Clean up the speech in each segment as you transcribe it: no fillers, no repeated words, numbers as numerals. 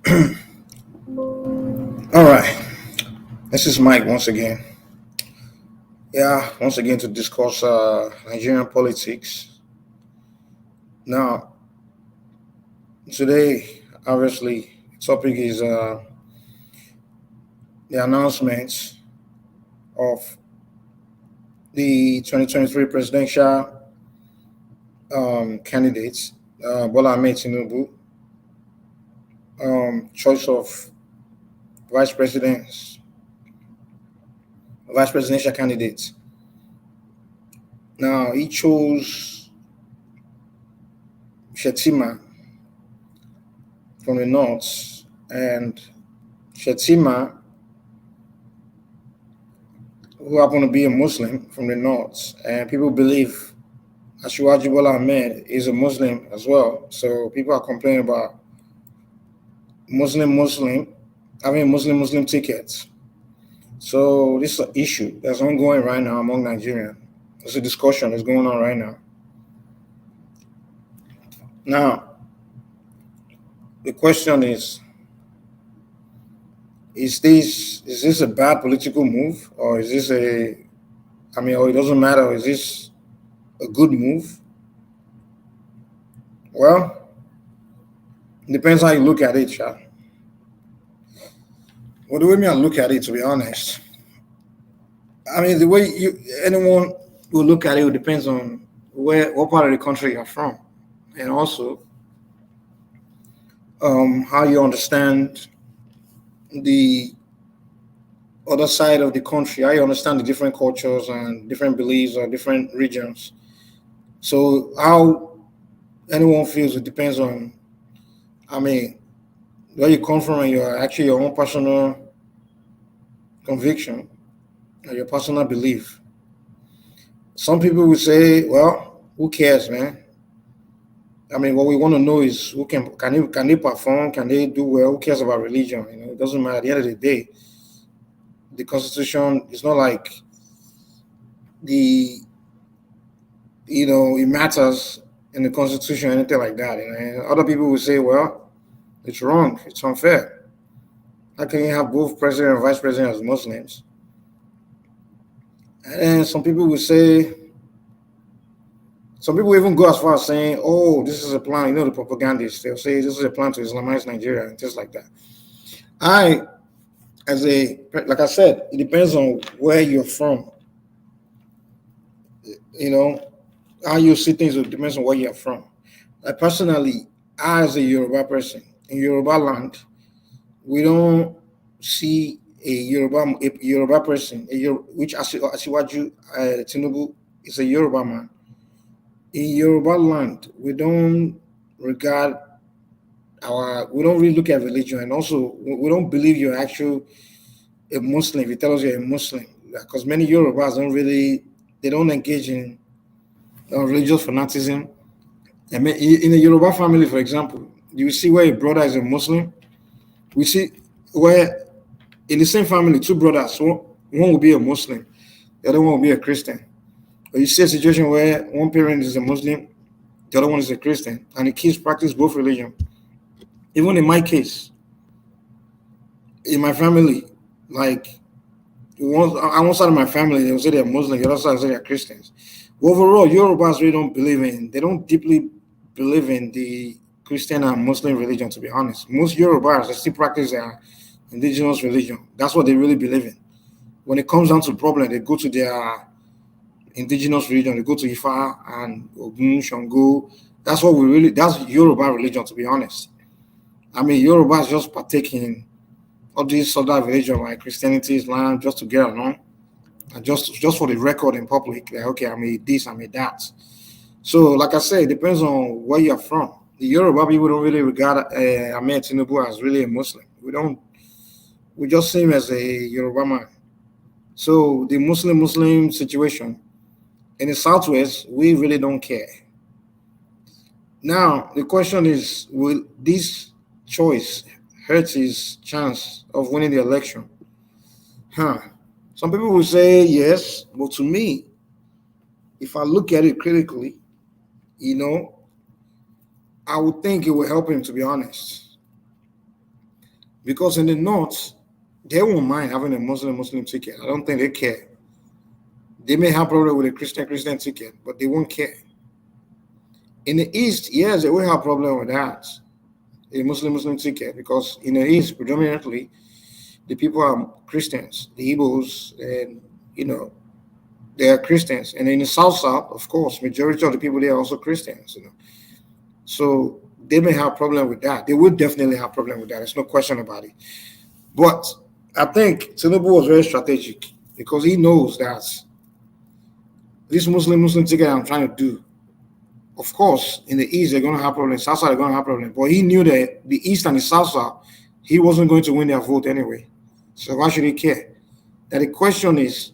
All right, this is Mike once again. Yeah, once again to discuss Nigerian politics. Now, today, obviously, topic is the announcement of the 2023 presidential candidates, Bola Ahmed Tinubu, choice of vice presidents, vice presidential candidates. Now, he chose Shetima from the north, and Shetima who happen to be a Muslim from the north, and people believe Ashwaji Bola Ahmed is a Muslim as well. So people are complaining about Muslim-Muslim having Muslim-Muslim tickets. So this is an issue that's ongoing right now among Nigerians. It's a discussion that's going on right now. Now, the question is this a bad political move, or is this or it doesn't matter, is this a good move? Well, it depends how you look at it, Sha. Well, the way me I look at it, to be honest, I mean, the way anyone will look at it, depends on what part of the country you're from, and also how you understand the other side of the country, how you understand the different cultures and different beliefs or different regions. So how anyone feels, it depends on, I mean, where you come from and your own personal conviction or your personal belief. Some people will say, well, who cares, man? I mean, what we want to know is who can they perform? Can they do well? Who cares about religion? It doesn't matter. At the end of the day, the Constitution is not like the it matters in the Constitution or anything like that. And other people will say, well, it's wrong. It's unfair. How can you have both president and vice president as Muslims? And then some people even go as far as saying, "Oh, this is a plan." The propagandists, they'll say this is a plan to Islamize Nigeria and just like that. I, like I said, it depends on where you're from. You know, how you see things. It depends on where you're from. Like personally, I, as a Yoruba person in Yoruba land, we don't see a Yoruba person, which Asiwaju Tinubu is a Yoruba man. In Yoruba land, we don't really look at religion, and also we don't believe you're actually a Muslim if you tell us you're a Muslim, because many Yorubas they don't engage in religious fanaticism. I mean, in a Yoruba family, for example, you see where a brother is a Muslim. We see where in the same family, two brothers, one will be a Muslim, the other one will be a Christian. But you see a situation where one parent is a Muslim, the other one is a Christian, and the kids practice both religion. Even in my case, in my family, like on one side of my family, they will say they're Muslim, the other side say they're Christians. Overall, Yorubas really they don't deeply believe in the Christian and Muslim religion, to be honest. Most Yorubas they still practice their indigenous religion. That's what they really believe in. When it comes down to problem, they go to their indigenous religion, they go to Ifa and Ogun, Shango. That's Yoruba religion, to be honest. I mean, Yorubas just partake in all these other religion like Christianity, Islam, just to get along, and just for the record in public. Like, okay, I made this, I made that. So, like I said, it depends on where you're from. The Yoruba people don't really regard Ahmed Tinubu as really a Muslim. We just see him as a Yoruba man. So the Muslim situation in the Southwest, we really don't care. Now the question is, will this choice hurt his chance of winning the election? Huh. Some people will say yes, but to me, if I look at it critically, you know, I would think it will help him, to be honest. Because in the north, they won't mind having a Muslim ticket. I don't think they care. They may have problem with a Christian ticket, but they won't care. In the east, yes, they will have problem with that, a Muslim ticket, because in the east, predominantly, the people are Christians, the Igbos, and you know they are Christians. And in the south, of course, majority of the people there are also Christians. So they may have problem with that. They would definitely have problem with that. There's no question about it. But I think Tinubu was very strategic because he knows that this Muslim ticket I'm trying to do, of course, in the east they're going to have problems, south side they're going to have problems. But he knew that the east and the south side, he wasn't going to win their vote anyway. So why should he care? That the question is,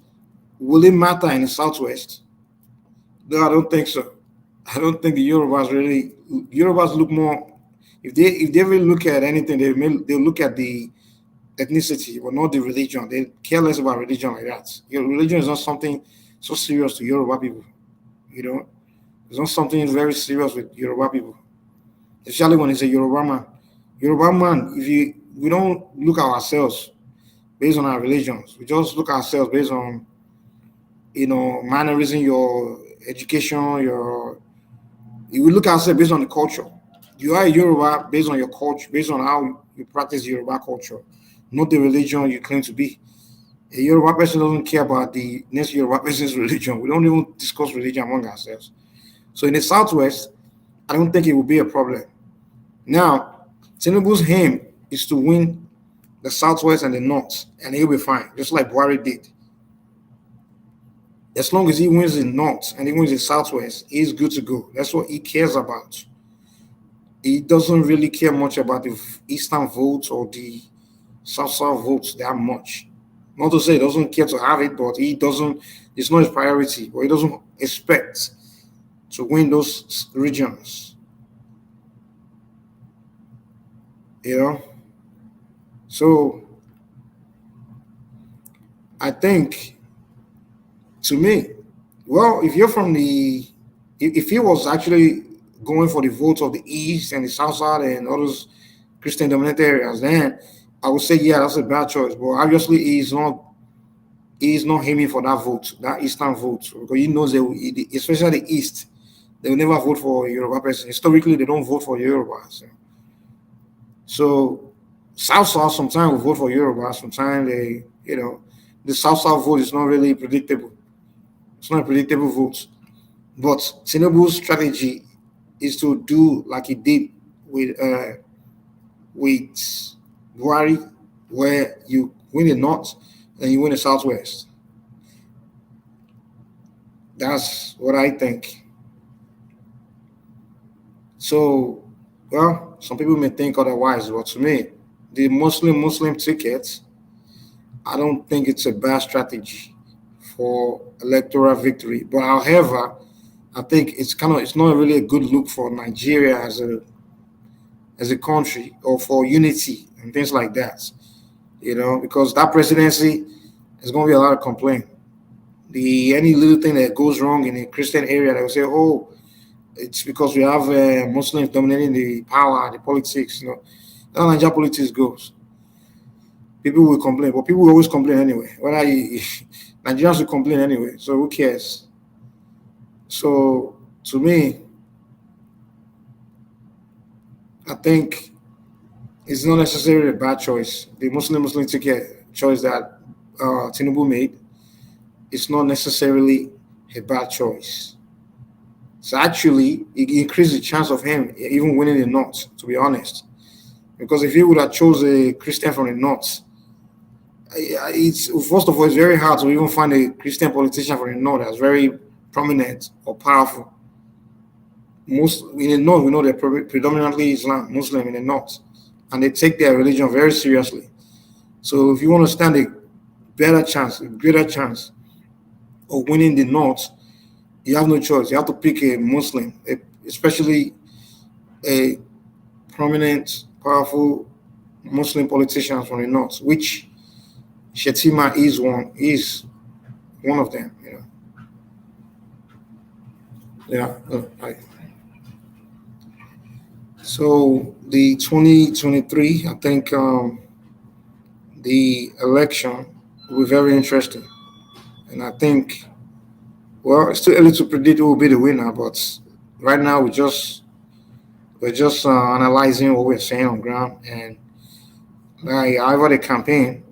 will it matter in the southwest? No, I don't think so. I don't think the Yorubas look more, if they really look at anything, they'll look at the ethnicity, but not the religion. They care less about religion like that. Your religion is not something so serious to Yoruba people. You know, it's not something very serious with Yoruba people, especially when it's a Yoruba man. Yoruba man, if you we don't look at ourselves based on our religions. We just look at ourselves based on mannerism, your education, your you will look at ourselves based on the culture. You are a Yoruba based on your culture, based on how you practice Yoruba culture, not the religion you claim to be. A Yoruba person doesn't care about the next Yoruba person's religion. We don't even discuss religion among ourselves. So in the Southwest, I don't think it will be a problem. Now, Tinubu's aim is to win the Southwest and the North, and he'll be fine, just like Buhari did. As long as he wins the North and he wins the Southwest, he's good to go. That's what he cares about. He doesn't really care much about the Eastern votes or the South votes that much. Not to say he doesn't care to have it, but he doesn't. It's not his priority, but he doesn't expect to win those regions. You know, so I think, to me, well, if you're from if he was actually going for the votes of the East and the South Side and all those Christian dominated areas, then I would say, yeah, that's a bad choice. But obviously, he's not aiming for that vote, that Eastern vote, because he knows especially the East, they will never vote for a Yoruba person. Historically, they don't vote for Yorubas. So South South sometimes will vote for Yoruba, sometimes the South South vote is not really predictable. It's not a predictable vote. But Tinubu's strategy is to do like he did with Buhari, where you win the North and you win the Southwest. That's what I think. So, well, some people may think otherwise, but to me, the Muslim ticket, I don't think it's a bad strategy for electoral victory. But however, I think it's not really a good look for Nigeria as a country or for unity and things like that. Because that presidency is going to be a lot of complaint. Any little thing that goes wrong in a Christian area, they will say, "Oh, it's because we have Muslims dominating the power, the politics." That's how Nigeria politics goes. People will complain, but people will always complain anyway. Nigerians will complain anyway, so who cares? So to me, I think it's not necessarily a bad choice. The Muslim ticket choice that Tinubu made, it's not necessarily a bad choice. So actually, it increased the chance of him even winning the North, to be honest. Because if he would have chose a Christian from the North, it's first of all, it's very hard to even find a Christian politician from the North that's very prominent or powerful. Most in the North, we know they're predominantly Muslim in the North, and they take their religion very seriously. So if you want to stand a greater chance of winning the North, you have no choice. You have to pick a Muslim, especially a prominent, powerful Muslim politician from the North, which Shetima is one of them. Yeah. So the 2023, I think the election will be very interesting. And I think, well, it's too early to predict who will be the winner, but right now we're just analyzing what we're saying on ground, and however the campaign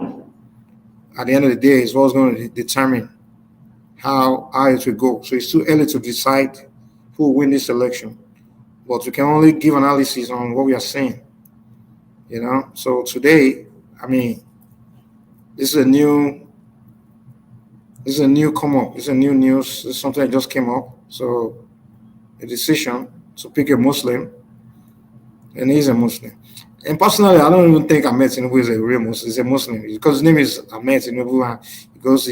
at the end of the day is what's going to determine how it will go. So it's too early to decide who will win this election, but we can only give analysis on what we are saying. So today, I mean, this is a new this is a new come up. This is a new news. This is something that just came up. So a decision to pick a Muslim, and he's a Muslim. And personally, I don't even think Ahmed Tinubu is a real Muslim. He's a Muslim because his name is Ahmed Tinubu, and he goes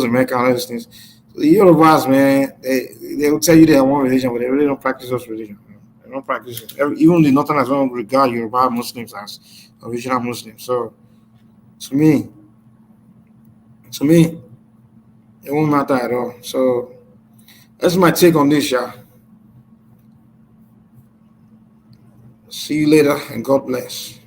to America and all those things. So the Yorubas, man, they will tell you they have one religion, but they really don't practice those religion. They don't practice it. Even the Northerners don't regard Yoruba Muslims as original Muslims. So to me, to me, it won't matter at all. So that's my take on this, yeah. See you later, and God bless.